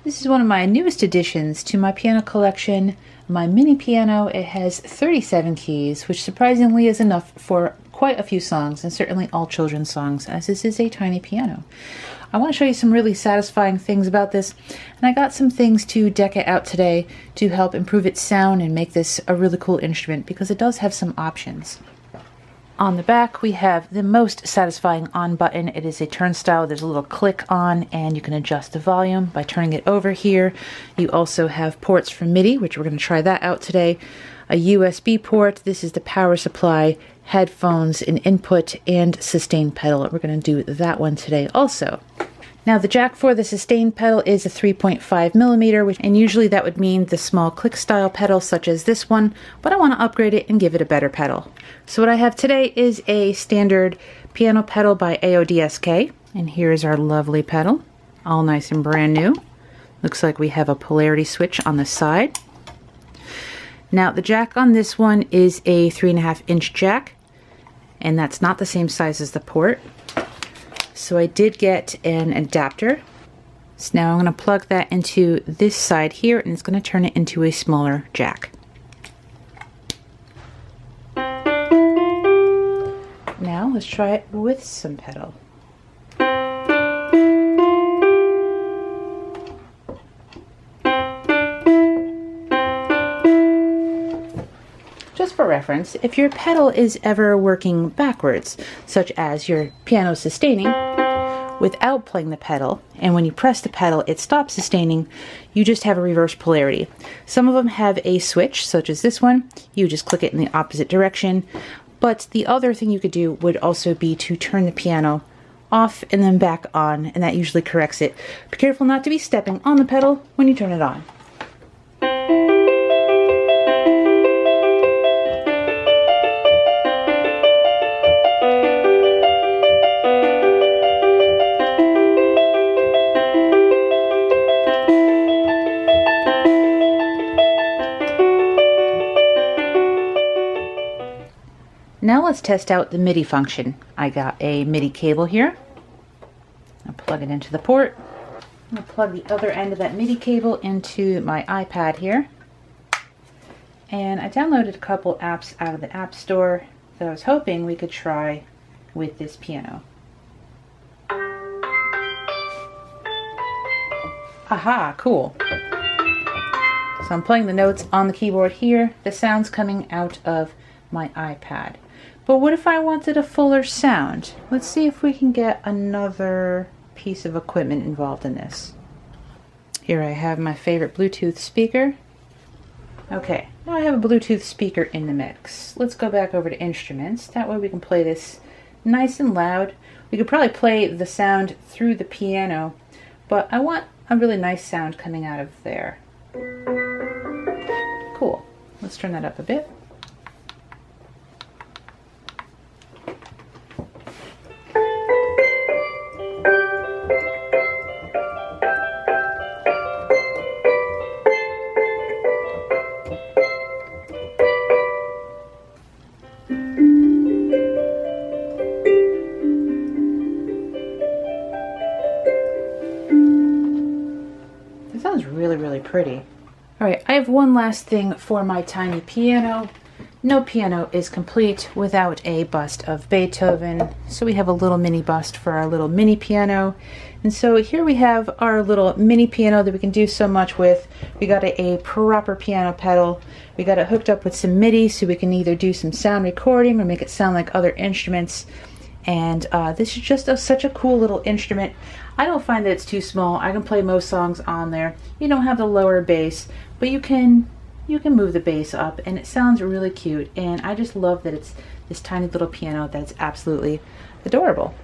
This is one of my newest additions to my piano collection, my mini piano. It has 37 keys, which surprisingly is enough for quite a few songs, and certainly all children's songs, as this is a tiny piano. I want to show you some really satisfying things about this, and I got some things to deck it out today to help improve its sound and make this a really cool instrument, because it does have some options. On the back, we have the most satisfying on button. It is a turnstile. There's a little click on, and you can adjust the volume by turning it over here. You also have ports for MIDI, which we're going to try that out today. A USB port. This is the power supply, headphones, an input, and sustain pedal. We're going to do that one today also. Now the jack for the sustain pedal is a 3.5 millimeter, and usually that would mean the small click style pedal such as this one, but I want to upgrade it and give it a better pedal. So what I have today is a standard piano pedal by AODSK, and here's our lovely pedal, all nice and brand new. Looks like we have a polarity switch on the side. Now the jack on this one is a 3.5-inch jack, and that's not the same size as the port. So I did get an adapter. So now I'm going to plug that into this side here, and it's going to turn it into a smaller jack. Now let's try it with some pedal. Just for reference, if your pedal is ever working backwards, such as your piano sustaining without playing the pedal, and when you press the pedal it stops sustaining, you just have a reverse polarity. Some of them have a switch, such as this one. You just click it in the opposite direction. But the other thing you could do would also be to turn the piano off and then back on, and that usually corrects it. Be careful not to be stepping on the pedal when you turn it on. Now let's test out the MIDI function. I got a MIDI cable here. I'll plug it into the port. I'm going to plug the other end of that MIDI cable into my iPad here. And I downloaded a couple apps out of the App Store that I was hoping we could try with this piano. Aha, cool. So I'm playing the notes on the keyboard here. The sound's coming out of my iPad. But what if I wanted a fuller sound? Let's see if we can get another piece of equipment involved in this. Here I have my favorite Bluetooth speaker. Okay, now I have a Bluetooth speaker in the mix. Let's go back over to instruments. That way we can play this nice and loud. We could probably play the sound through the piano, but I want a really nice sound coming out of there. Cool. Let's turn that up a bit. It sounds really, really pretty. Alright, I have one last thing for my tiny piano. No piano is complete without a bust of Beethoven, so we have a little mini bust for our little mini piano. And so here we have our little mini piano that we can do so much with. We got a proper piano pedal. We got it hooked up with some MIDI so we can either do some sound recording or make it sound like other instruments. And this is just such a cool little instrument. I don't find that it's too small. I can play most songs on there. You don't have the lower bass, but you can move the bass up, and it sounds really cute. And I just love that it's this tiny little piano that's absolutely adorable.